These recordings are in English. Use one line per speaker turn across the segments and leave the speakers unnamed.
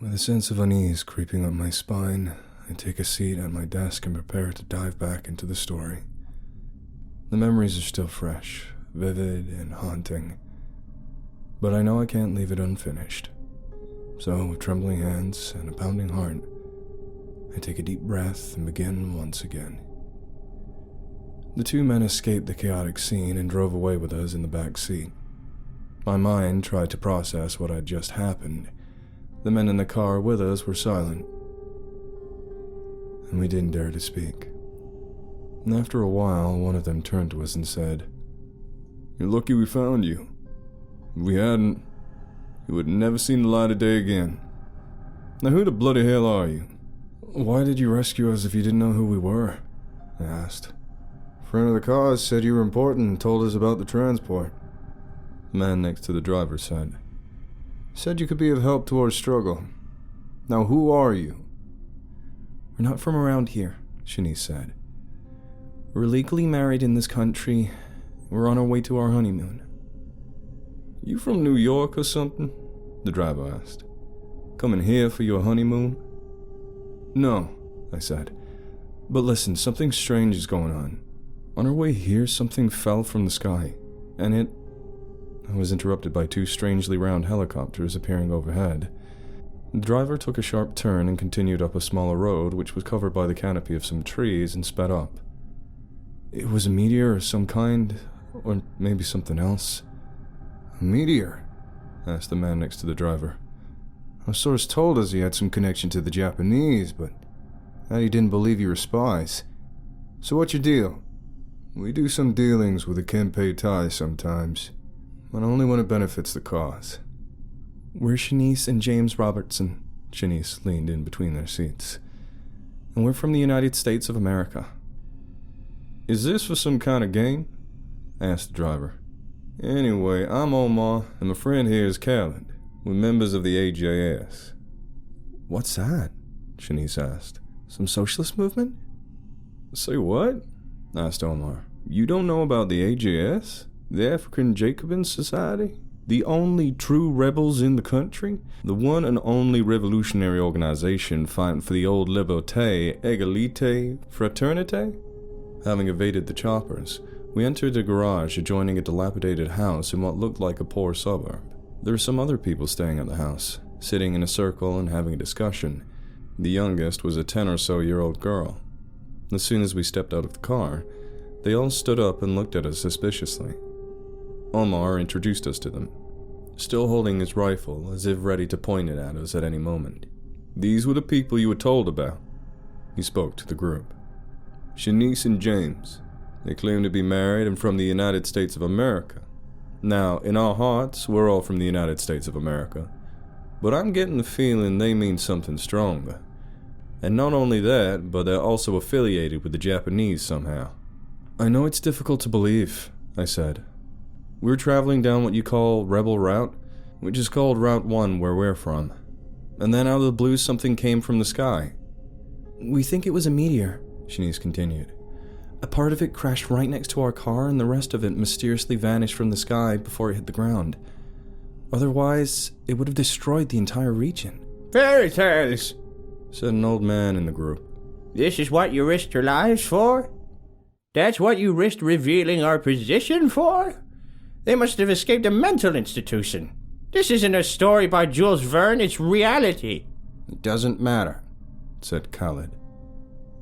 With a sense of unease creeping up my spine, I take a seat at my desk and prepare to dive back into the story. The memories are still fresh, vivid, and haunting, but I know I can't leave it unfinished. So, with trembling hands and a pounding heart, I take a deep breath and begin once again. The two men escaped the chaotic scene and drove away with us in the back seat. My mind tried to process what had just happened. The men in the car with us were silent, and we didn't dare to speak. And after a while, one of them turned to us and said, "You're lucky we found you. If we hadn't, you would have never seen the light of day again. Now who the bloody hell are you?" "Why did you rescue us if you didn't know who we were?" I asked. "Friend of the cause said you were important and told us about the transport," the man next to the driver said. "Said you could be of help to our struggle. Now who are you?" "We're not from around here," Shanice said. "We're legally married in this country. We're on our way to our honeymoon." "You from New York or something?" the driver asked. "Coming here for your honeymoon?" "No," I said. "But listen, something strange is going on. On our way here, something fell from the sky, and it..." I was interrupted by two strangely round helicopters appearing overhead. The driver took a sharp turn and continued up a smaller road which was covered by the canopy of some trees and sped up. "It was a meteor of some kind, or maybe something else." "A meteor?" asked the man next to the driver. "Our source told us he had some connection to the Japanese, but that he didn't believe you were spies. So what's your deal?" "We do some dealings with the Kenpei ties sometimes, but only when it benefits the cause." "We're Shanice and James Robertson." Shanice leaned in between their seats. "And we're from the United States of America." "Is this for some kind of game?" asked the driver. "Anyway, I'm Omar, and my friend here is Khaled. We're members of the AJS." "What's that?" Shanice asked. "Some socialist movement?" "Say what?" asked Omar. "You don't know about the AJS? The African Jacobin Society? The only true rebels in the country? The one and only revolutionary organization fighting for the old liberté, égalité, fraternité?" Having evaded the choppers, we entered a garage adjoining a dilapidated house in what looked like a poor suburb. There were some other people staying at the house, sitting in a circle and having a discussion. The youngest was a 10 or so year old girl. As soon as we stepped out of the car, they all stood up and looked at us suspiciously. Omar introduced us to them, still holding his rifle as if ready to point it at us at any moment. "These were the people you were told about," he spoke to the group. "Shanice and James. They claim to be married and from the United States of America. Now, in our hearts, we're all from the United States of America. But I'm getting the feeling they mean something stronger. And not only that, but they're also affiliated with the Japanese somehow." "I know it's difficult to believe," I said. "We're traveling down what you call Rebel Route, which is called Route 1 where we're from. And then out of the blue something came from the sky." "We think it was a meteor," Shanice continued. "A part of it crashed right next to our car and the rest of it mysteriously vanished from the sky before it hit the ground. Otherwise, it would have destroyed the entire region."
"Fairy tales,"
said an old man in the group.
"This is what you risked your lives for? That's what you risked revealing our position for? They must have escaped a mental institution. This isn't a story by Jules Verne, it's reality."
"It doesn't matter," said Khaled.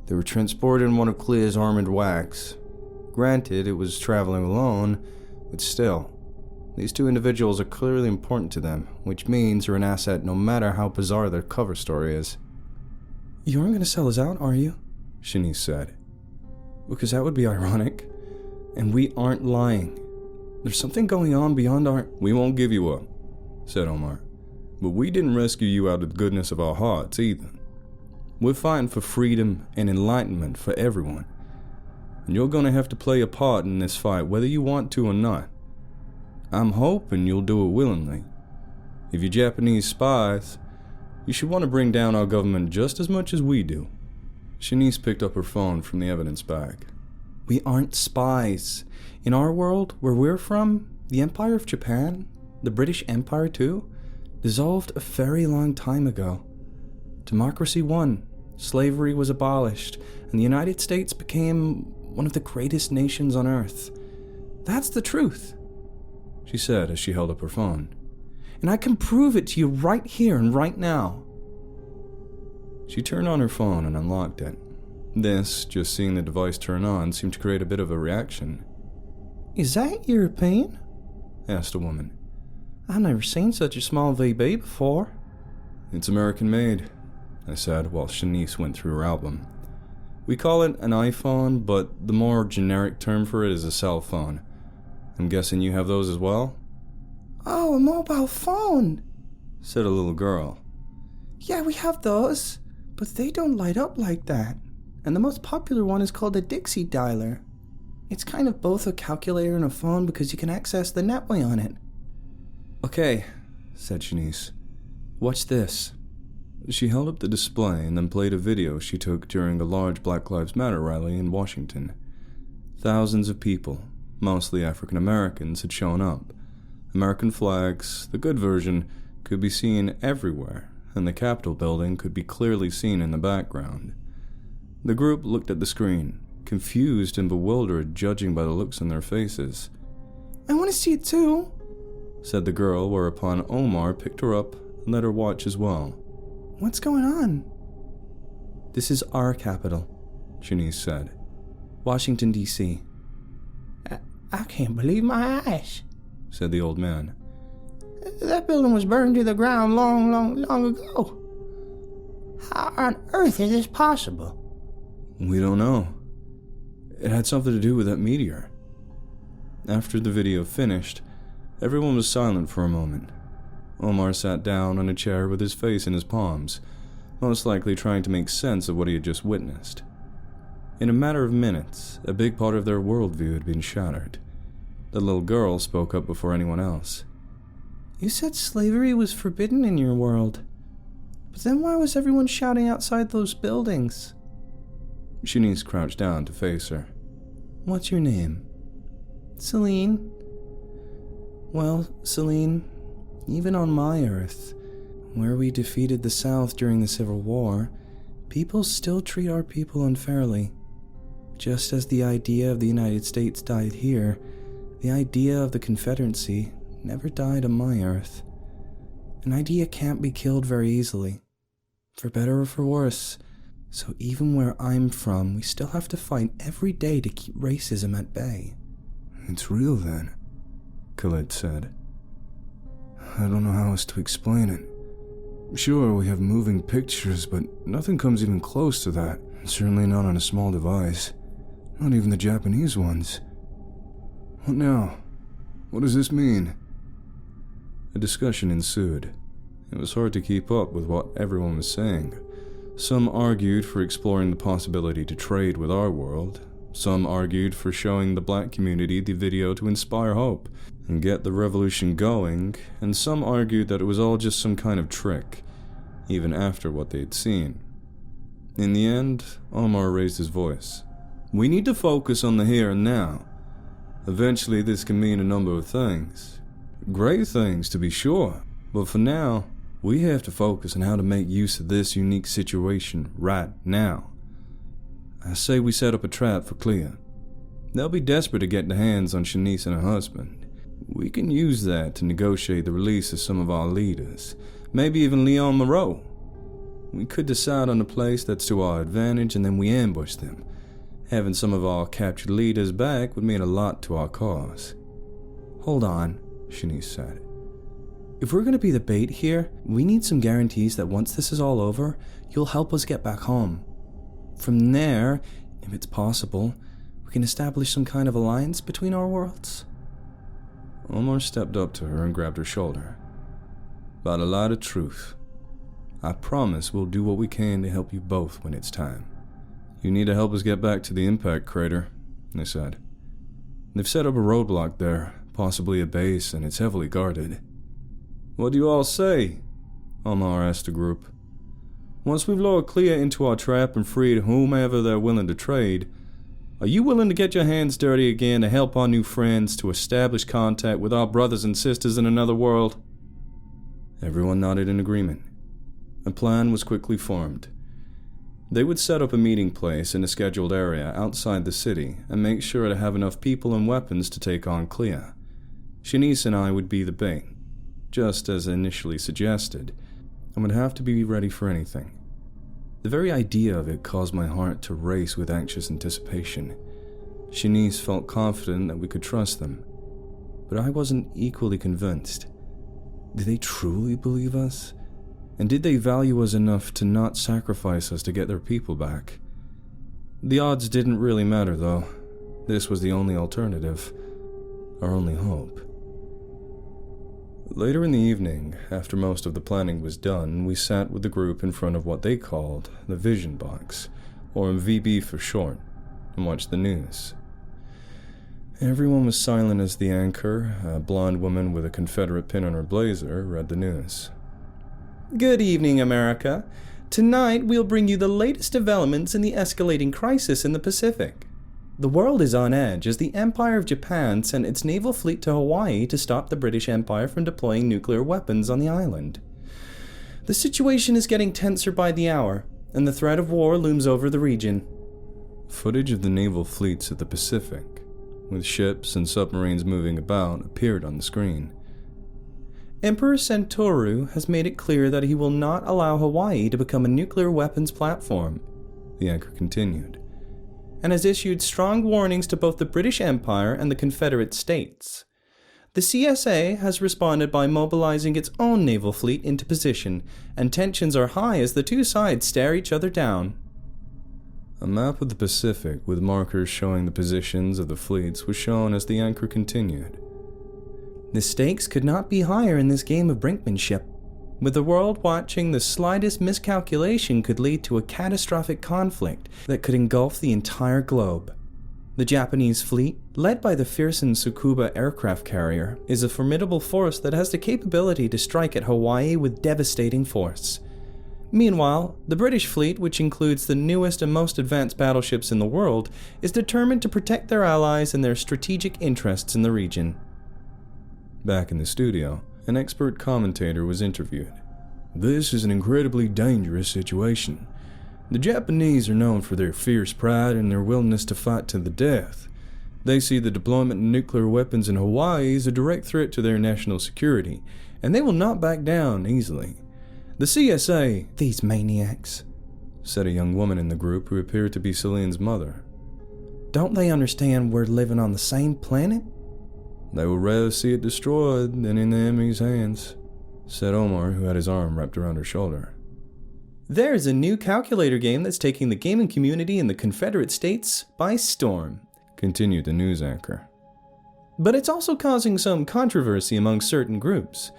"They were transported in one of Clear's armored wagons. Granted, it was traveling alone, but still, these two individuals are clearly important to them, which means they're an asset no matter how bizarre their cover story is." "You aren't going to sell us out, are you?" Shanice said. "Because that would be ironic. And we aren't lying. There's something going on beyond our..."
"We won't give you up," said Omar. "But we didn't rescue you out of the goodness of our hearts either. We're fighting for freedom and enlightenment for everyone. And you're going to have to play a part in this fight whether you want to or not. I'm hoping you'll do it willingly. If you're Japanese spies, you should want to bring down our government just as much as we do." Shanice picked up her phone from the evidence bag.
"We aren't spies. In our world, where we're from, the Empire of Japan, the British Empire too,
dissolved a very long time ago. Democracy won, slavery was abolished, and the United States became one of the greatest nations on earth. That's the truth, she said as she held up her phone. And I can prove it to you right here and right now. She turned on her phone and unlocked it. This, just seeing the device turn on, seemed to create a bit of a reaction.
Is that European?
Asked a woman.
I've never seen such a small VB before.
It's American made, I said while Shanice went through her album. We call it an iPhone, but the more generic term for it is a cell phone. I'm guessing you have those as well?
Oh, a mobile phone,
said a little girl.
Yeah, we have those, but they don't light up like that. And the most popular one is called a Dixie dialer. It's kind of both a calculator and a phone because you can access the netway on it.
Okay, said Shanice. Watch this. She held up the display and then played a video she took during a large Black Lives Matter rally in Washington. Thousands of people, mostly African Americans, had shown up. American flags, the good version, could be seen everywhere, and the Capitol building could be clearly seen in the background. The group looked at the screen, confused and bewildered judging by the looks on their faces.
I want to see it too,
said the girl, whereupon Omar picked her up and let her watch as well.
What's going on?
This is our capital, Shanice said. Washington, D.C.
I can't believe my eyes,
said the old man.
That building was burned to the ground long ago. How on earth is this possible?
We don't know. It had something to do with that meteor. After the video finished, everyone was silent for a moment. Omar sat down on a chair with his face in his palms, most likely trying to make sense of what he had just witnessed. In a matter of minutes, a big part of their worldview had been shattered. The little girl spoke up before anyone else.
You said slavery was forbidden in your world. But then why was everyone shouting outside those buildings?
Shanice crouched down to face her.
What's your name? Celine. Well, Celine, even on my Earth, where we defeated the South during the Civil War, people still treat our people unfairly. Just as the idea of the United States died here, the idea of the Confederacy never died on my Earth. An idea can't be killed very easily, for better or for worse. So even where I'm from, we still have to fight every day to keep racism at bay.
It's real then, Khalid said. I don't know how else to explain it. Sure, we have moving pictures, but nothing comes even close to that. Certainly not on a small device. Not even the Japanese ones. What now? What does this mean?
A discussion ensued. It was hard to keep up with what everyone was saying. Some argued for exploring the possibility to trade with our world. Some argued for showing the black community the video to inspire hope and get the revolution going, and some argued that it was all just some kind of trick, even after what they had seen. In the end, Omar raised his voice. We need to focus on the here and now. Eventually this can mean a number of things. Great things, to be sure, but for now, we have to focus on how to make use of this unique situation right now. I say we set up a trap for Clea. They'll be desperate to get their hands on Shanice and her husband. We can use that to negotiate the release of some of our leaders, maybe even Leon Moreau. We could decide on a place that's to our advantage and then we ambush them. Having some of our captured leaders back would mean a lot to our cause.
Hold on, Shanice said. If we're going to be the bait here, we need some guarantees that once this is all over, you'll help us get back home. From there, if it's possible, we can establish some kind of alliance between our worlds.
Omar stepped up to her and grabbed her shoulder. About a lot of truth. I promise we'll do what we can to help you both when it's time. You need to help us get back to the impact crater, they said. They've set up a roadblock there, possibly a base, and it's heavily guarded. What do you all say? Omar asked the group. Once we've lured Clea into our trap and freed whomever they're willing to trade, are you willing to get your hands dirty again to help our new friends to establish contact with our brothers and sisters in another world? Everyone nodded in agreement. A plan was quickly formed. They would set up a meeting place in a scheduled area outside the city and make sure to have enough people and weapons to take on Clea. Shanice and I would be the bait, just as initially suggested, and would have to be ready for anything. The very idea of it caused my heart to race with anxious anticipation. Shanice felt confident that we could trust them, but I wasn't equally convinced. Did they truly believe us? And did they value us enough to not sacrifice us to get their people back? The odds didn't really matter, though. This was the only alternative, our only hope. Later in the evening, after most of the planning was done, we sat with the group in front of what they called the Vision Box, or VB for short, and watched the news. Everyone was silent as the anchor, a blonde woman with a Confederate pin on her blazer, read the news.
Good evening, America. Tonight we'll bring you the latest developments in the escalating crisis in the Pacific. The world is on edge as the Empire of Japan sent its naval fleet to Hawaii to stop the British Empire from deploying nuclear weapons on the island. The situation is getting tenser by the hour, and the threat of war looms over the region.
Footage of the naval fleets of the Pacific, with ships and submarines moving about, appeared on the screen.
Emperor Sentoru has made it clear that he will not allow Hawaii to become a nuclear weapons platform,
the anchor continued,
and has issued strong warnings to both the British Empire and the Confederate States. The CSA has responded by mobilizing its own naval fleet into position, and tensions are high as the two sides stare each other down.
A map of the Pacific with markers showing the positions of the fleets was shown as the anchor continued.
The stakes could not be higher in this game of brinkmanship. With the world watching, the slightest miscalculation could lead to a catastrophic conflict that could engulf the entire globe. The Japanese fleet, led by the fearsome Tsukuba aircraft carrier, is a formidable force that has the capability to strike at Hawaii with devastating force. Meanwhile, the British fleet, which includes the newest and most advanced battleships in the world, is determined to protect their allies and their strategic interests in the region.
Back in the studio, an expert commentator was interviewed. This is an incredibly dangerous situation. The Japanese are known for their fierce pride and their willingness to fight to the death. They see the deployment of nuclear weapons in Hawaii as a direct threat to their national security, and they will not back down easily. The CSA,
these maniacs,
said a young woman in the group who appeared to be Celine's mother.
Don't they understand we're living on the same planet?
They would rather see it destroyed than in the enemy's hands, said Omar, who had his arm wrapped around her shoulder.
There's a new calculator game that's taking the gaming community in the Confederate States by storm,
continued the news anchor.
But it's also causing some controversy among certain groups.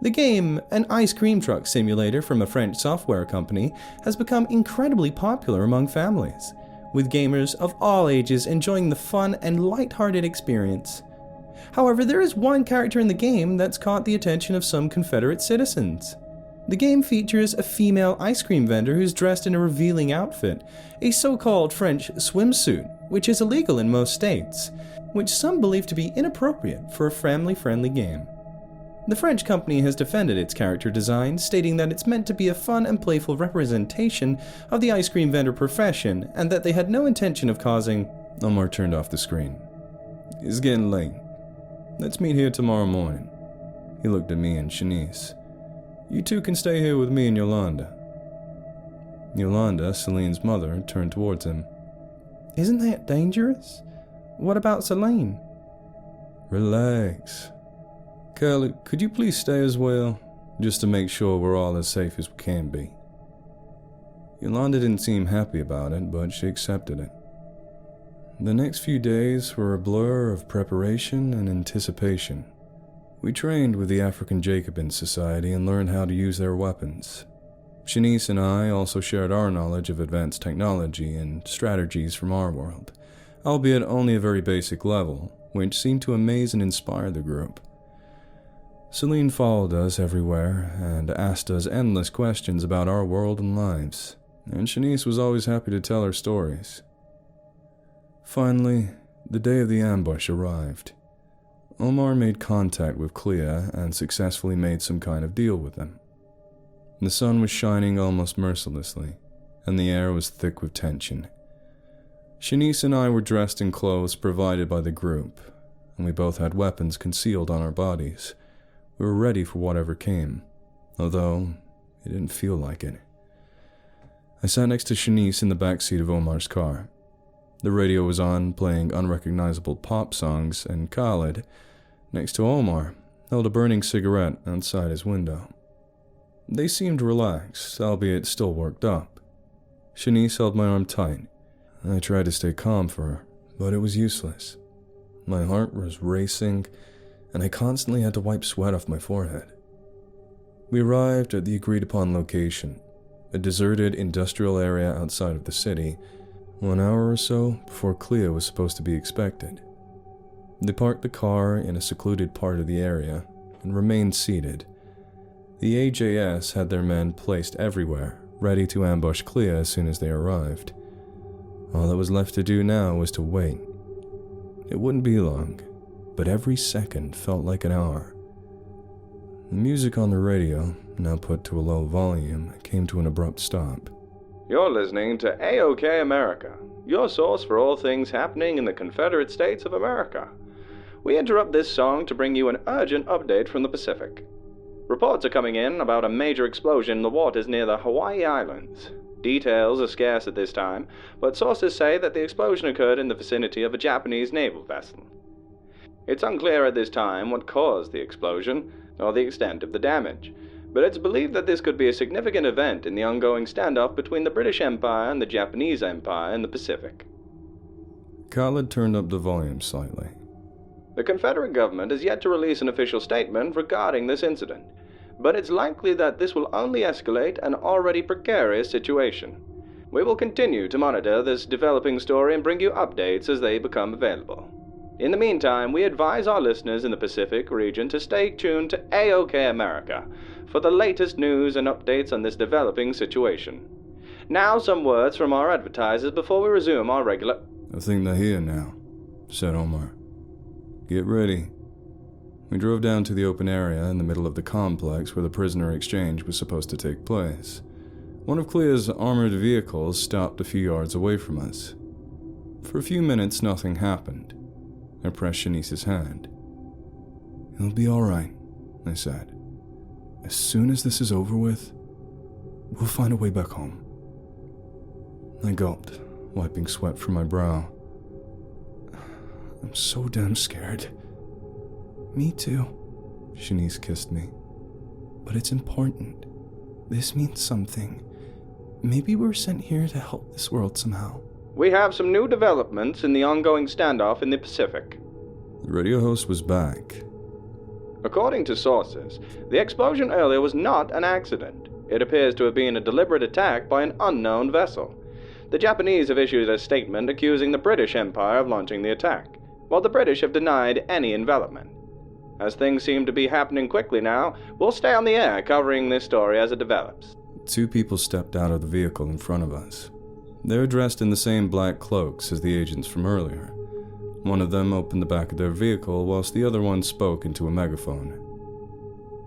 The game, an ice cream truck simulator from a French software company, has become incredibly popular among families, with gamers of all ages enjoying the fun and lighthearted experience. However, there is one character in the game that's caught the attention of some Confederate citizens. The game features a female ice cream vendor who's dressed in a revealing outfit, a so-called French swimsuit, which is illegal in most states, which some believe to be inappropriate for a family-friendly game. The French company has defended its character design, stating that it's meant to be a fun and playful representation of the ice cream vendor profession, and that they had no intention of causing...
Omar turned off the screen. It's getting late. Let's meet here tomorrow morning. He looked at me and Shanice. You two can stay here with me and Yolanda. Yolanda, Celine's mother, turned towards him.
Isn't that dangerous? What about Celine?
Relax. Kelly, could you please stay as well? Just to make sure we're all as safe as we can be. Yolanda didn't seem happy about it, but she accepted it. The next few days were a blur of preparation and anticipation. We trained with the African Jacobin Society and learned how to use their weapons. Shanice and I also shared our knowledge of advanced technology and strategies from our world, albeit only a very basic level, which seemed to amaze and inspire the group. Celine followed us everywhere and asked us endless questions about our world and lives, and Shanice was always happy to tell her stories. Finally, the day of the ambush arrived. Omar made contact with Clea and successfully made some kind of deal with them. The sun was shining almost mercilessly, and the air was thick with tension. Shanice and I were dressed in clothes provided by the group, and we both had weapons concealed on our bodies. We were ready for whatever came, although it didn't feel like it. I sat next to Shanice in the backseat of Omar's car. The radio was on, playing unrecognizable pop songs, and Khaled, next to Omar, held a burning cigarette outside his window. They seemed relaxed, albeit still worked up. Shanice held my arm tight. I tried to stay calm for her, but it was useless. My heart was racing, and I constantly had to wipe sweat off my forehead. We arrived at the agreed-upon location, a deserted industrial area outside of the city, 1 hour or so before Clea was supposed to be expected. They parked the car in a secluded part of the area and remained seated. The AJS had their men placed everywhere, ready to ambush Clea as soon as they arrived. All that was left to do now was to wait. It wouldn't be long, but every second felt like an hour. The music on the radio, now put to a low volume, came to an abrupt stop.
You're listening to AOK America, your source for all things happening in the Confederate States of America. We interrupt this song to bring you an urgent update from the Pacific. Reports are coming in about a major explosion in the waters near the Hawaii Islands. Details are scarce at this time, but sources say that the explosion occurred in the vicinity of a Japanese naval vessel. It's unclear at this time what caused the explosion or the extent of the damage, but it's believed that this could be a significant event in the ongoing standoff between the British Empire and the Japanese Empire in the Pacific.
Khaled turned up the volume slightly.
The Confederate government has yet to release an official statement regarding this incident, but it's likely that this will only escalate an already precarious situation. We will continue to monitor this developing story and bring you updates as they become available. In the meantime, we advise our listeners in the Pacific region to stay tuned to AOK America for the latest news and updates on this developing situation. Now some words from our advertisers before we resume our regular...
I think they're here now, said Omar. Get ready. We drove down to the open area in the middle of the complex where the prisoner exchange was supposed to take place. One of Clea's armored vehicles stopped a few yards away from us. For a few minutes, nothing happened. I pressed Shanice's hand. It'll be all right, I said. As soon as this is over with, we'll find a way back home. I gulped, wiping sweat from my brow. I'm so damn scared. Me too. Shanice kissed me. But it's important. This means something. Maybe we're sent here to help this world somehow.
We have some new developments in the ongoing standoff in the Pacific.
The radio host was back.
According to sources, the explosion earlier was not an accident. It appears to have been a deliberate attack by an unknown vessel. The Japanese have issued a statement accusing the British Empire of launching the attack, while the British have denied any envelopment. As things seem to be happening quickly now, we'll stay on the air covering this story as it develops.
2 people stepped out of the vehicle in front of us. They were dressed in the same black cloaks as the agents from earlier. One of them opened the back of their vehicle, whilst the other one spoke into a megaphone.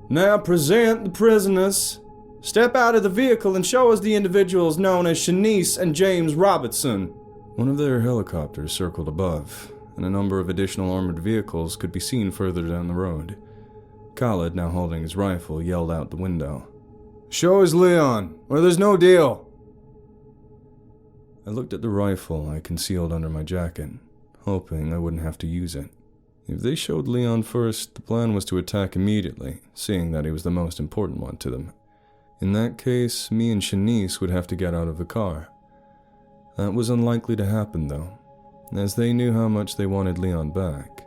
Now present the prisoners. Step out of the vehicle and show us the individuals known as Shanice and James Robertson.
One of their helicopters circled above, and a number of additional armored vehicles could be seen further down the road. Khaled, now holding his rifle, yelled out the window.
Show us Leon, or there's no deal.
I looked at the rifle I concealed under my jacket, hoping I wouldn't have to use it. If they showed Leon first, the plan was to attack immediately, seeing that he was the most important one to them. In that case, me and Shanice would have to get out of the car. That was unlikely to happen, though, as they knew how much they wanted Leon back.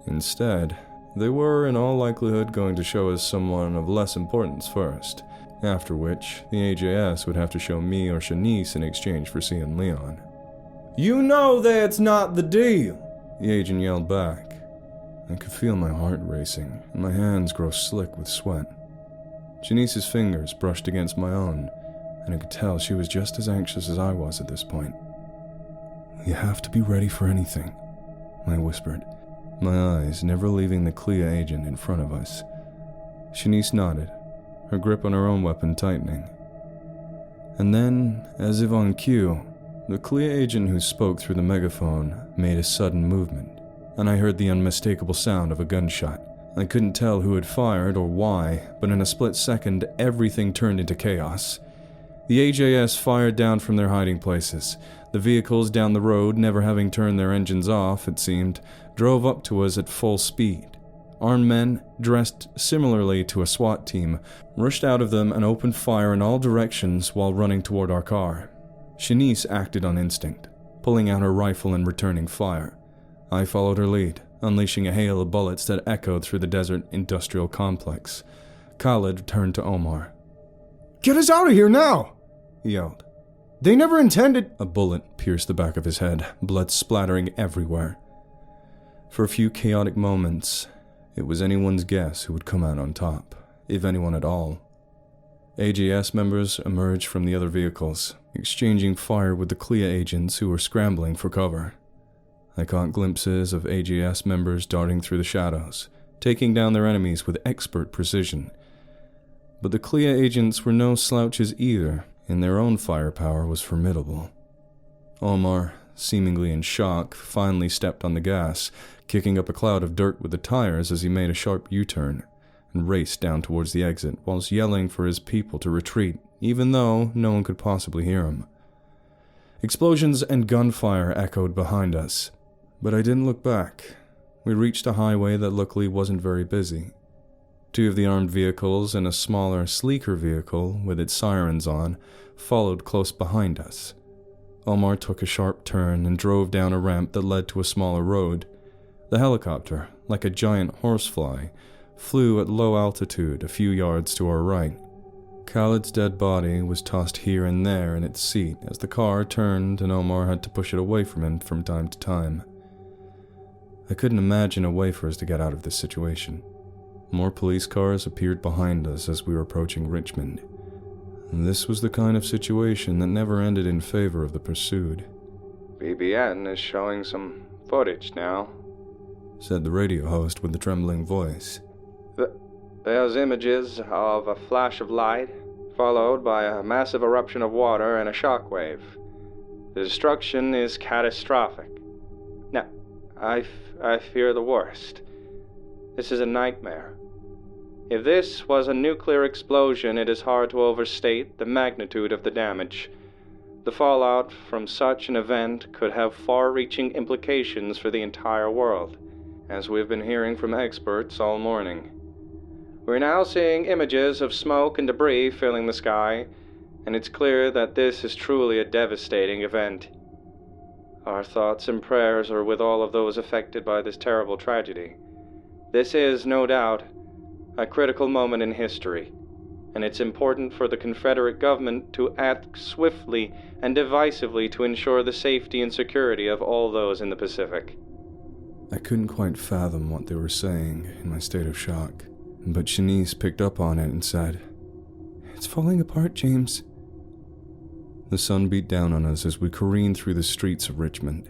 Instead, they were in all likelihood going to show us someone of less importance first, after which the AJS would have to show me or Shanice in exchange for seeing Leon.
You know that's not the deal,
the agent yelled back. I could feel my heart racing, and my hands grow slick with sweat. Shanice's fingers brushed against my own, and I could tell she was just as anxious as I was at this point. You have to be ready for anything, I whispered.
my eyes never leaving the Clea agent in front of us. Shanice nodded, her grip on her own weapon tightening. And then, as if on cue, the Clea agent who spoke through the megaphone made a sudden movement, and I heard the unmistakable sound of a gunshot. I couldn't tell who had fired or why, but in a split second, everything turned into chaos. The AJS fired down from their hiding places. The vehicles down the road, never having turned their engines off, it seemed, drove up to us at full speed. Armed men, dressed similarly to a SWAT team, rushed out of them and opened fire in all directions while running toward our car. Shanice acted on instinct, pulling out her rifle and returning fire. I followed her lead, unleashing a hail of bullets that echoed through the desert industrial complex. Khalid turned to Omar.
"Get us out of here now!" he yelled. "They never intended—"
A bullet pierced the back of his head, blood splattering everywhere. For a few chaotic moments, it was anyone's guess who would come out on top, if anyone at all. AJS members emerged from the other vehicles, exchanging fire with the Clea agents who were scrambling for cover. I caught glimpses of AJS members darting through the shadows, taking down their enemies with expert precision. But the Clea agents were no slouches either, and their own firepower was formidable. Omar, seemingly in shock, finally stepped on the gas, kicking up a cloud of dirt with the tires as he made a sharp U-turn, and raced down towards the exit whilst yelling for his people to retreat, even though no one could possibly hear him. Explosions and gunfire echoed behind us, but I didn't look back. We reached a highway that luckily wasn't very busy. Two of the armed vehicles and a smaller, sleeker vehicle with its sirens on followed close behind us. Omar took a sharp turn and drove down a ramp that led to a smaller road. The helicopter, like a giant horsefly, flew at low altitude a few yards to our right. Khalid's dead body was tossed here and there in its seat as the car turned and Omar had to push it away from him from time to time. I couldn't imagine a way for us to get out of this situation. More police cars appeared behind us as we were approaching Richmond. This was the kind of situation that never ended in favor of the pursued.
BBN is showing some footage now,
said the radio host with a trembling voice.
There's images of a flash of light, followed by a massive eruption of water and a shockwave. The destruction is catastrophic. Now, I fear the worst. This is a nightmare. If this was a nuclear explosion, it is hard to overstate the magnitude of the damage. The fallout from such an event could have far-reaching implications for the entire world, as we've been hearing from experts all morning. We're now seeing images of smoke and debris filling the sky, and it's clear that this is truly a devastating event. Our thoughts and prayers are with all of those affected by this terrible tragedy. This is, no doubt, a critical moment in history, and it's important for the Confederate government to act swiftly and decisively to ensure the safety and security of all those in the Pacific.
I couldn't quite fathom what they were saying in my state of shock, but Shanice picked up on it and said, "It's falling apart, James." The sun beat down on us as we careened through the streets of Richmond.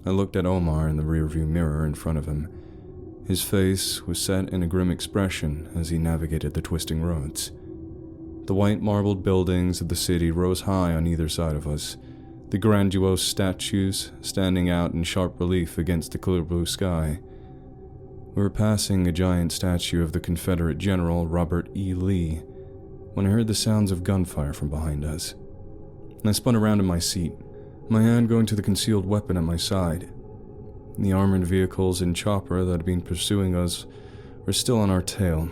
I looked at Omar in the rearview mirror in front of him. His face was set in a grim expression as he navigated the twisting roads. The white marbled buildings of the city rose high on either side of us, the grandiose statues standing out in sharp relief against the clear blue sky. We were passing a giant statue of the Confederate General Robert E. Lee when I heard the sounds of gunfire from behind us. I spun around in my seat, my hand going to the concealed weapon at my side. The armored vehicles and chopper that had been pursuing us were still on our tail,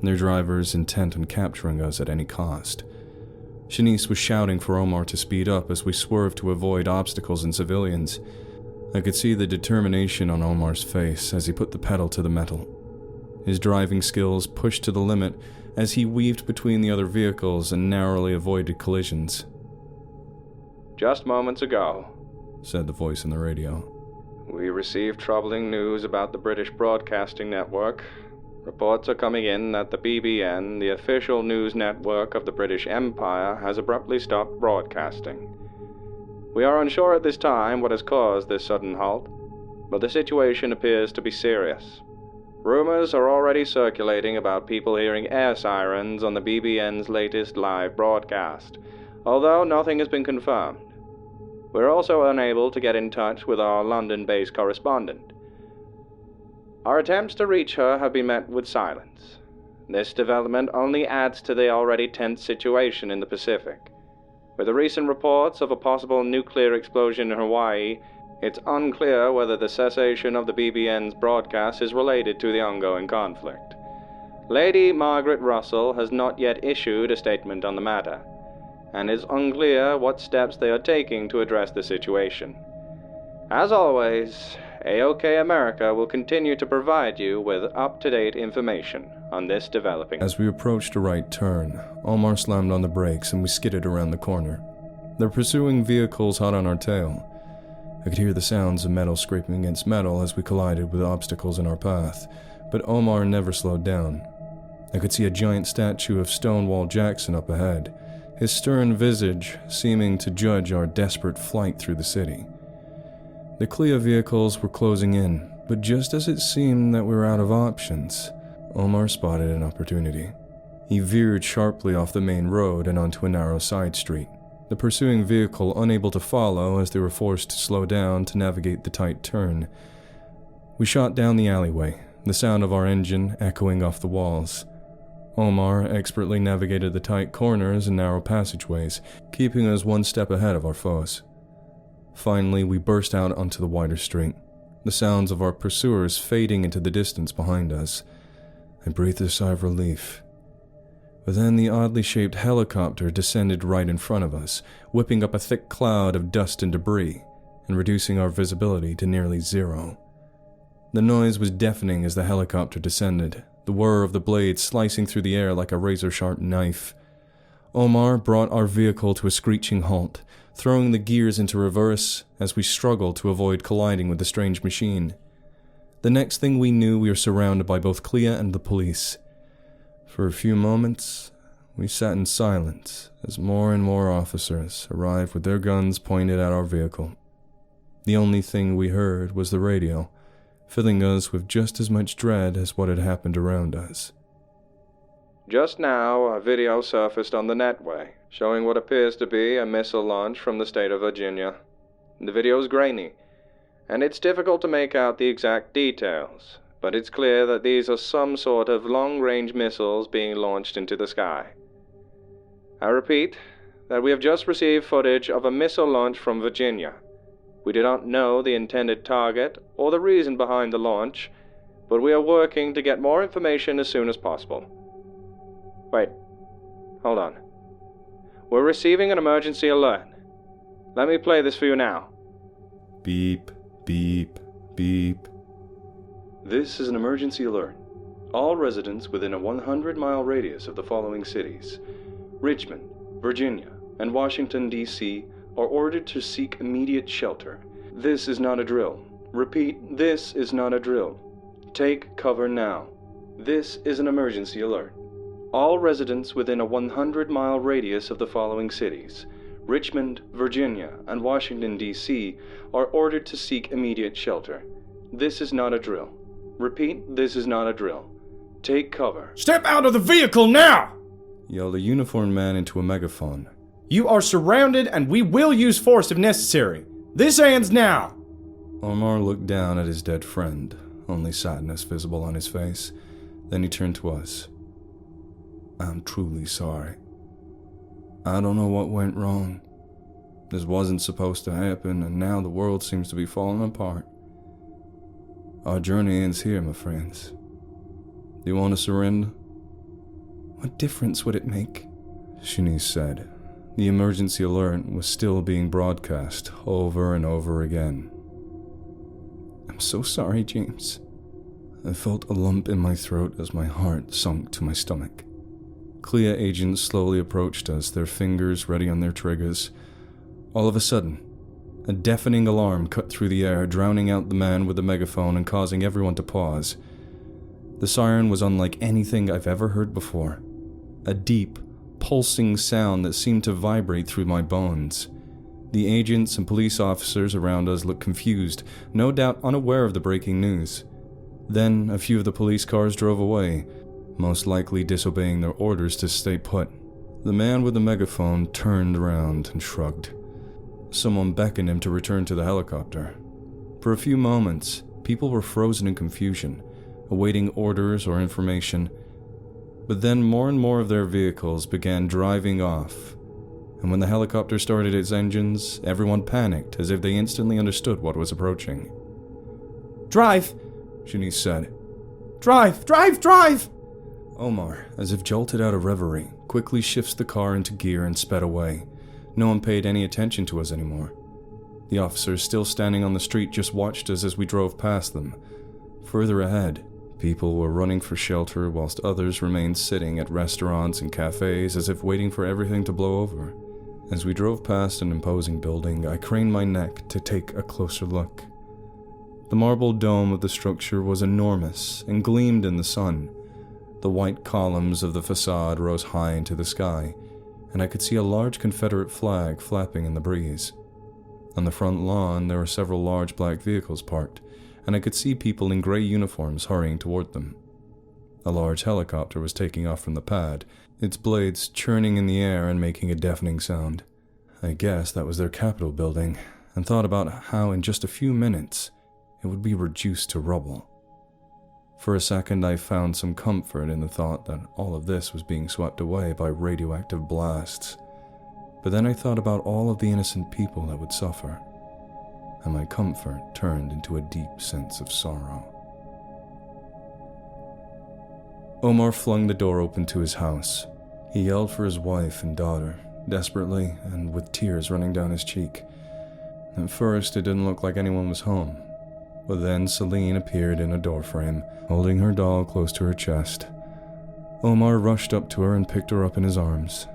their drivers intent on capturing us at any cost. Shanice was shouting for Omar to speed up as we swerved to avoid obstacles and civilians. I could see the determination on Omar's face as he put the pedal to the metal. His driving skills pushed to the limit as he weaved between the other vehicles and narrowly avoided collisions.
Just moments ago,
said the voice in the radio,
we received troubling news about the British Broadcasting Network. Reports are coming in that the BBN, the official news network of the British Empire, has abruptly stopped broadcasting. We are unsure at this time what has caused this sudden halt. but the situation appears to be serious. Rumors are already circulating about people hearing air sirens on the BBN's latest live broadcast, although nothing has been confirmed. We're also unable to get in touch with our London-based correspondent. Our attempts to reach her have been met with silence. This development only adds to the already tense situation in the Pacific. With the recent reports of a possible nuclear explosion in Hawaii, it's unclear whether the cessation of the BBN's broadcast is related to the ongoing conflict. Lady Margaret Russell has not yet issued a statement on the matter, and it's unclear what steps they are taking to address the situation. As always, AOK America will continue to provide you with up-to-date information on this developing.
As we approached a right turn, Omar slammed on the brakes and we skidded around the corner. The pursuing vehicles hot on our tail. I could hear the sounds of metal scraping against metal as we collided with obstacles in our path, but Omar never slowed down. I could see a giant statue of Stonewall Jackson up ahead, his stern visage seeming to judge our desperate flight through the city. The Clea vehicles were closing in, but just as it seemed that we were out of options, Omar spotted an opportunity. He veered sharply off the main road and onto a narrow side street, the pursuing vehicle unable to follow as they were forced to slow down to navigate the tight turn. We shot down the alleyway, the sound of our engine echoing off the walls. Omar expertly navigated the tight corners and narrow passageways, keeping us one step ahead of our foes. Finally, we burst out onto the wider street, the sounds of our pursuers fading into the distance behind us. I breathed a sigh of relief. But then the oddly shaped helicopter descended right in front of us, whipping up a thick cloud of dust and debris, and reducing our visibility to nearly zero. The noise was deafening as the helicopter descended, the whir of the blade slicing through the air like a razor-sharp knife. Omar brought our vehicle to a screeching halt, throwing the gears into reverse as we struggled to avoid colliding with the strange machine. The next thing we knew, we were surrounded by both Clea and the police. For a few moments, we sat in silence as more and more officers arrived with their guns pointed at our vehicle. The only thing we heard was the radio, filling us with just as much dread as what had happened around us.
Just now, a video surfaced on the netway, showing what appears to be a missile launch from the state of Virginia. The video is grainy, and it's difficult to make out the exact details, but it's clear that these are some sort of long-range missiles being launched into the sky. I repeat that we have just received footage of a missile launch from Virginia. We do not know the intended target or the reason behind the launch, but we are working to get more information as soon as possible. Wait, hold on. We're receiving an emergency alert. Let me play this for you now.
Beep, beep, beep.
This is an emergency alert. All residents within a 100-mile radius of the following cities: Richmond, Virginia, and Washington, D.C. are ordered to seek immediate shelter. This is not a drill. Repeat, this is not a drill. Take cover now. This is an emergency alert. All residents within a 100-mile radius of the following cities: Richmond, Virginia, and Washington, D.C. are ordered to seek immediate shelter. This is not a drill. Repeat, this is not a drill. Take cover.
Step out of the vehicle now!
Yelled a uniformed man into a megaphone.
You are surrounded and we will use force if necessary. This ends now!
Omar looked down at his dead friend, only sadness visible on his face. Then he turned to us. I'm truly sorry. I don't know what went wrong. This wasn't supposed to happen, and now the world seems to be falling apart. Our journey ends here, my friends. Do you want to surrender? What difference would it make? Shanice said. The emergency alert was still being broadcast over and over again. I'm so sorry, James. I felt a lump in my throat as my heart sunk to my stomach. Clea agents slowly approached us, their fingers ready on their triggers. All of a sudden, a deafening alarm cut through the air, drowning out the man with the megaphone and causing everyone to pause. The siren was unlike anything I've ever heard before. A deep, pulsing sound that seemed to vibrate through my bones. The agents and police officers around us looked confused, no doubt unaware of the breaking news. Then a few of the police cars drove away, most likely disobeying their orders to stay put. The man with the megaphone turned around and shrugged. Someone beckoned him to return to the helicopter. For a few moments, people were frozen in confusion, awaiting orders or information. But then more and more of their vehicles began driving off. And when the helicopter started its engines, everyone panicked as if they instantly understood what was approaching.
"Drive!"
Shanice said.
"Drive! Drive! Drive!"
Omar, as if jolted out of reverie, quickly shifts the car into gear and sped away. No one paid any attention to us anymore. The officers still standing on the street just watched us as we drove past them. Further ahead, people were running for shelter whilst others remained sitting at restaurants and cafes as if waiting for everything to blow over. As we drove past an imposing building, I craned my neck to take a closer look. The marble dome of the structure was enormous and gleamed in the sun. The white columns of the facade rose high into the sky, and I could see a large Confederate flag flapping in the breeze. On the front lawn, there were several large black vehicles parked, and I could see people in gray uniforms hurrying toward them. A large helicopter was taking off from the pad, its blades churning in the air and making a deafening sound. I guessed that was their Capitol building, and thought about how in just a few minutes it would be reduced to rubble. For a second, I found some comfort in the thought that all of this was being swept away by radioactive blasts. But then I thought about all of the innocent people that would suffer, and my comfort turned into a deep sense of sorrow. Omar flung the door open to his house. He yelled for his wife and daughter, desperately and with tears running down his cheek. At first, it didn't look like anyone was home. But then Celine appeared in a doorframe, holding her doll close to her chest. Omar rushed up to her and picked her up in his arms.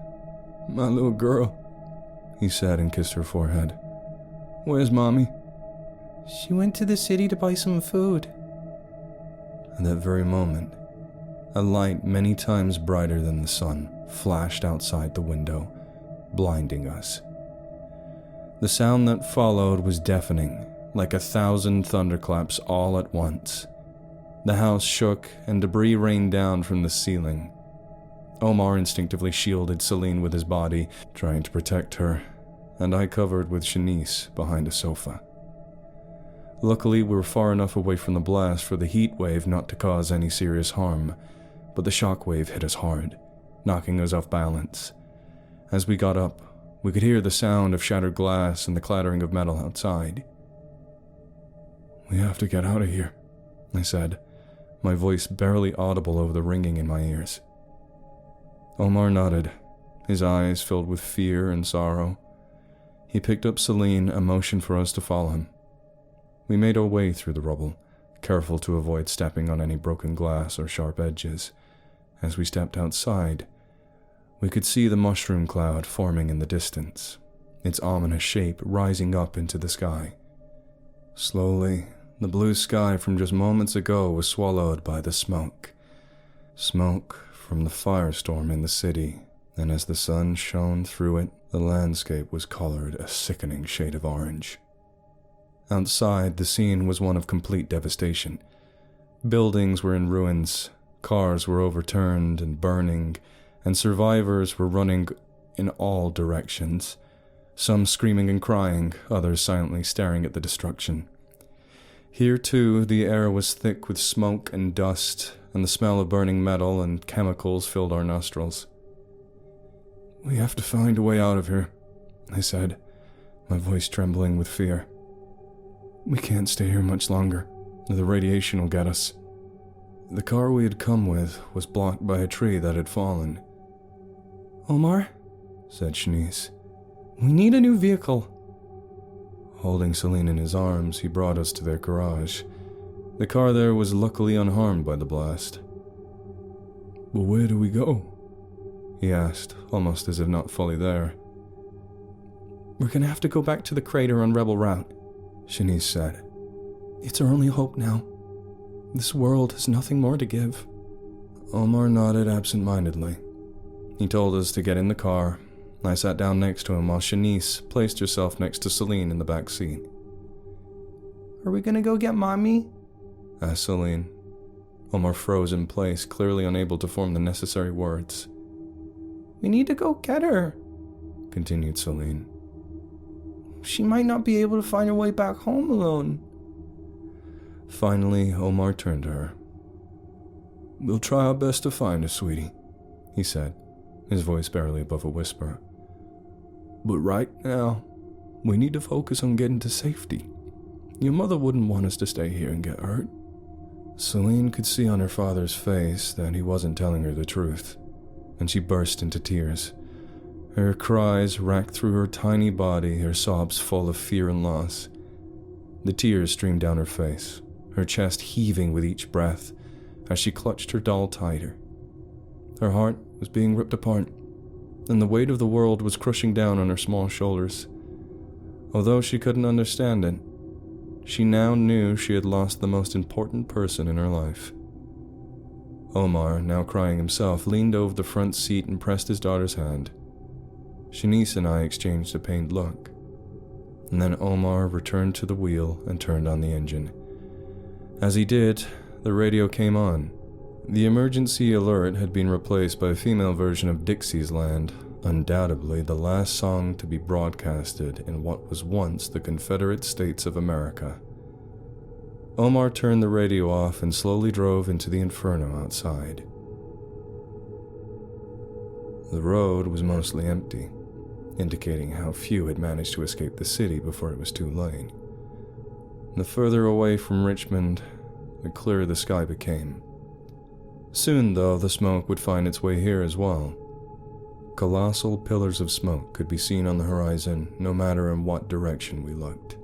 "My little girl," he said and kissed her forehead. "Where's Mommy?"
"She went to the city to buy some food."
At that very moment, a light many times brighter than the sun flashed outside the window, blinding us. The sound that followed was deafening, like 1,000 thunderclaps all at once. The house shook and debris rained down from the ceiling. Omar instinctively shielded Celine with his body, trying to protect her, and I covered with Shanice behind a sofa. Luckily, we were far enough away from the blast for the heat wave not to cause any serious harm, but the shock wave hit us hard, knocking us off balance. As we got up, we could hear the sound of shattered glass and the clattering of metal outside. "We have to get out of here," I said, my voice barely audible over the ringing in my ears. Omar nodded, his eyes filled with fear and sorrow. He picked up Celine and motioned for us to follow him. We made our way through the rubble, careful to avoid stepping on any broken glass or sharp edges. As we stepped outside, we could see the mushroom cloud forming in the distance, its ominous shape rising up into the sky. Slowly, the blue sky from just moments ago was swallowed by the smoke. Smoke from the firestorm in the city, and as the sun shone through it, the landscape was colored a sickening shade of orange. Outside, the scene was one of complete devastation. Buildings were in ruins, cars were overturned and burning, and survivors were running in all directions, some screaming and crying, others silently staring at the destruction. Here, too, the air was thick with smoke and dust, and the smell of burning metal and chemicals filled our nostrils. "We have to find a way out of here," I said, my voice trembling with fear. "We can't stay here much longer. The radiation will get us." The car we had come with was blocked by a tree that had fallen.
"Omar," said Shanice, "we need a new vehicle."
Holding Celine in his arms, he brought us to their garage. The car there was luckily unharmed by the blast. "But where do we go?" he asked, almost as if not fully there.
"We're gonna have to go back to the crater on Rebel Route," Shanice said. "It's our only hope now. This world has nothing more to give."
Omar nodded absent-mindedly. He told us to get in the car, I sat down next to him while Shanice placed herself next to Celine in the back seat.
Are we gonna go get Mommy?
Asked Celine. Omar froze in place, clearly unable to form the necessary words.
We need to go get her,
continued Celine.
She might not be able to find her way back home alone.
Finally, Omar turned to her. We'll try our best to find her, sweetie, he said, his voice barely above a whisper. But right now, we need to focus on getting to safety. Your mother wouldn't want us to stay here and get hurt. Celine could see on her father's face that he wasn't telling her the truth, and she burst into tears. Her cries racked through her tiny body, her sobs full of fear and loss. The tears streamed down her face, her chest heaving with each breath as she clutched her doll tighter. Her heart was being ripped apart, and the weight of the world was crushing down on her small shoulders. Although she couldn't understand it, she now knew she had lost the most important person in her life. Omar, now crying himself, leaned over the front seat and pressed his daughter's hand. Shanice and I exchanged a pained look, and then Omar returned to the wheel and turned on the engine. As he did, the radio came on. The emergency alert had been replaced by a female version of Dixie's Land, undoubtedly the last song to be broadcasted in what was once the Confederate States of America. Omar turned the radio off and slowly drove into the inferno outside. The road was mostly empty, indicating how few had managed to escape the city before it was too late. The further away from Richmond, the clearer the sky became. Soon, though, the smoke would find its way here as well. Colossal pillars of smoke could be seen on the horizon no matter in what direction we looked,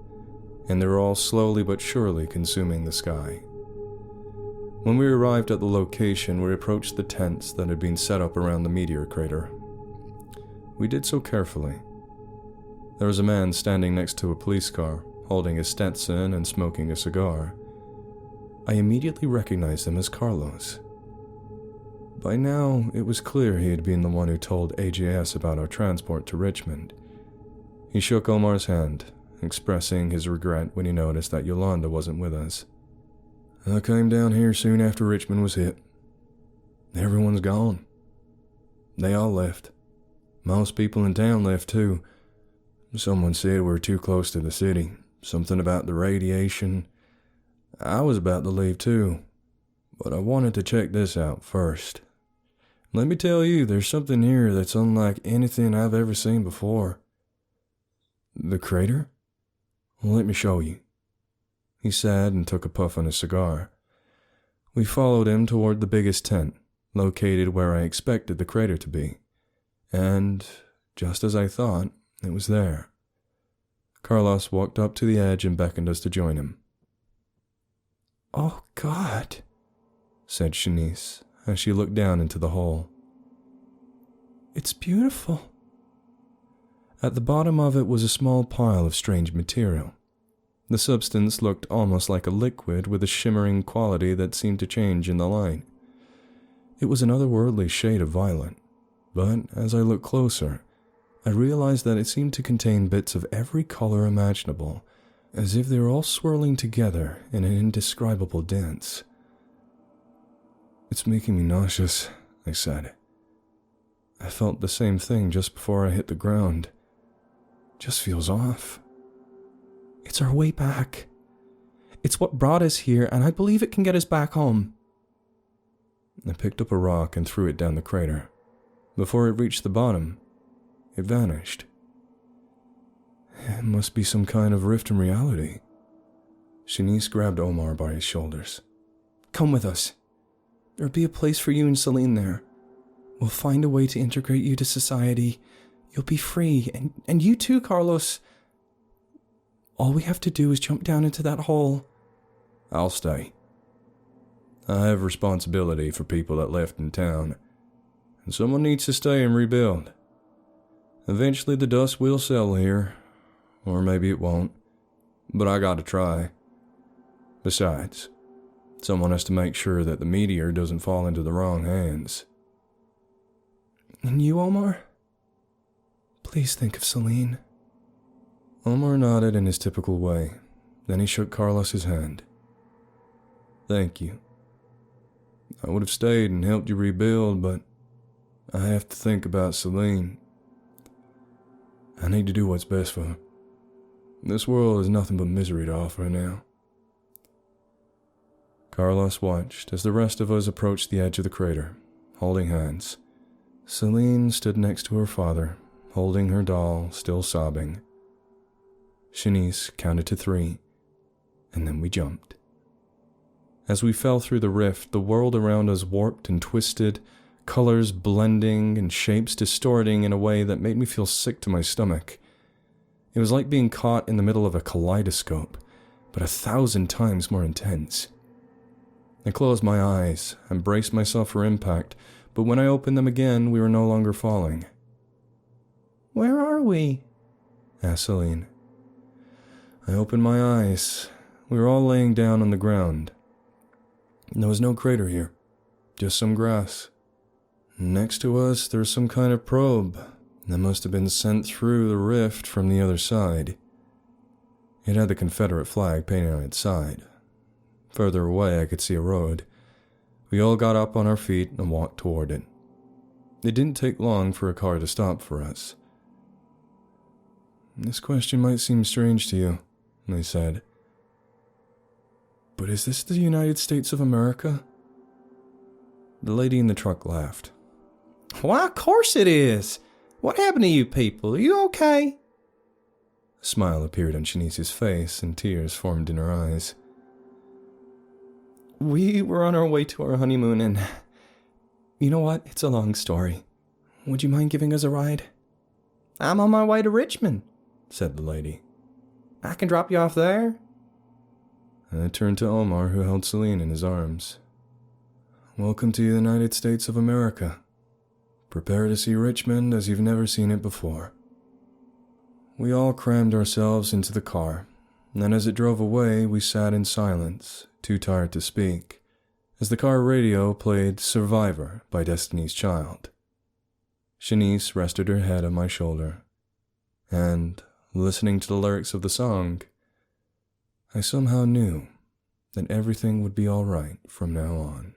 and they were all slowly but surely consuming the sky. When we arrived at the location, we approached the tents that had been set up around the meteor crater. We did so carefully. There was a man standing next to a police car, holding a Stetson and smoking a cigar. I immediately recognized him as Carlos. By now, it was clear he had been the one who told AJS about our transport to Richmond. He shook Omar's hand, expressing his regret when he noticed that Yolanda wasn't with us. I came down here soon after Richmond was hit. Everyone's gone. They all left. Most people in town left too. Someone said we're too close to the city. Something about the radiation. I was about to leave too, but I wanted to check this out first. Let me tell you, there's something here that's unlike anything I've ever seen before. The crater? Well, let me show you, he said and took a puff on his cigar. We followed him toward the biggest tent, located where I expected the crater to be. And, just as I thought, it was there. Carlos walked up to the edge and beckoned us to join him. Oh, God, said Shanice as she looked down into the hole. It's beautiful. At the bottom of it was a small pile of strange material. The substance looked almost like a liquid with a shimmering quality that seemed to change in the light. It was an otherworldly shade of violet, but as I looked closer, I realized that it seemed to contain bits of every color imaginable, as if they were all swirling together in an indescribable dance. It's making me nauseous, I said. I felt the same thing just before I hit the ground. Just feels off. It's our way back. It's what brought us here, and I believe it can get us back home. I picked up a rock and threw it down the crater. Before it reached the bottom, it vanished. It must be some kind of rift in reality. Shanice grabbed Omar by his shoulders. Come with us. There'll be a place for you and Celine there. We'll find a way to integrate you to society. You'll be free, and you too, Carlos. All we have to do is jump down into that hole. I'll stay. I have responsibility for people that left in town, and someone needs to stay and rebuild. Eventually the dust will settle here, or maybe it won't, but I gotta try. Besides, someone has to make sure that the meteor doesn't fall into the wrong hands. And you, Omar?
Please think of Celine. Omar nodded in his typical way. Then he shook Carlos's hand. Thank you. I would have stayed and helped you rebuild, but I have to think about Celine. I need to do what's best for her. This world has nothing but misery to offer now. Carlos watched as the rest of us approached the edge of the crater, holding hands. Celine stood next to her father, holding her doll, still sobbing. Shanice counted to 3, and then we jumped. As we fell through the rift, the world around us warped and twisted, colors blending and shapes distorting in a way that made me feel sick to my stomach. It was like being caught in the middle of a kaleidoscope, but 1,000 times more intense. I closed my eyes and braced myself for impact, but when I opened them again, we were no longer falling.
Where are we?
Asked Celine. I opened my eyes. We were all laying down on the ground. There was no crater here, just some grass. Next to us, there was some kind of probe that must have been sent through the rift from the other side. It had the Confederate flag painted on its side. Further away, I could see a road. We all got up on our feet and walked toward it. It didn't take long for a car to stop for us. This question might seem strange to you, they said. But is this the United States of America? The lady in the truck laughed.
Why, of course it is. What happened to you people? Are you okay?
A smile appeared on Shanice's face and tears formed in her eyes.
We were on our way to our honeymoon and... You know what? It's a long story. Would you mind giving us a ride? I'm on my way to Richmond, said the lady. I can drop you off there.
I turned to Omar, who held Celine in his arms. Welcome to the United States of America. Prepare to see Richmond as you've never seen it before. We all crammed ourselves into the car, and as it drove away, we sat in silence, too tired to speak, as the car radio played Survivor by Destiny's Child. Shanice rested her head on my shoulder, and, listening to the lyrics of the song, I somehow knew that everything would be all right from now on.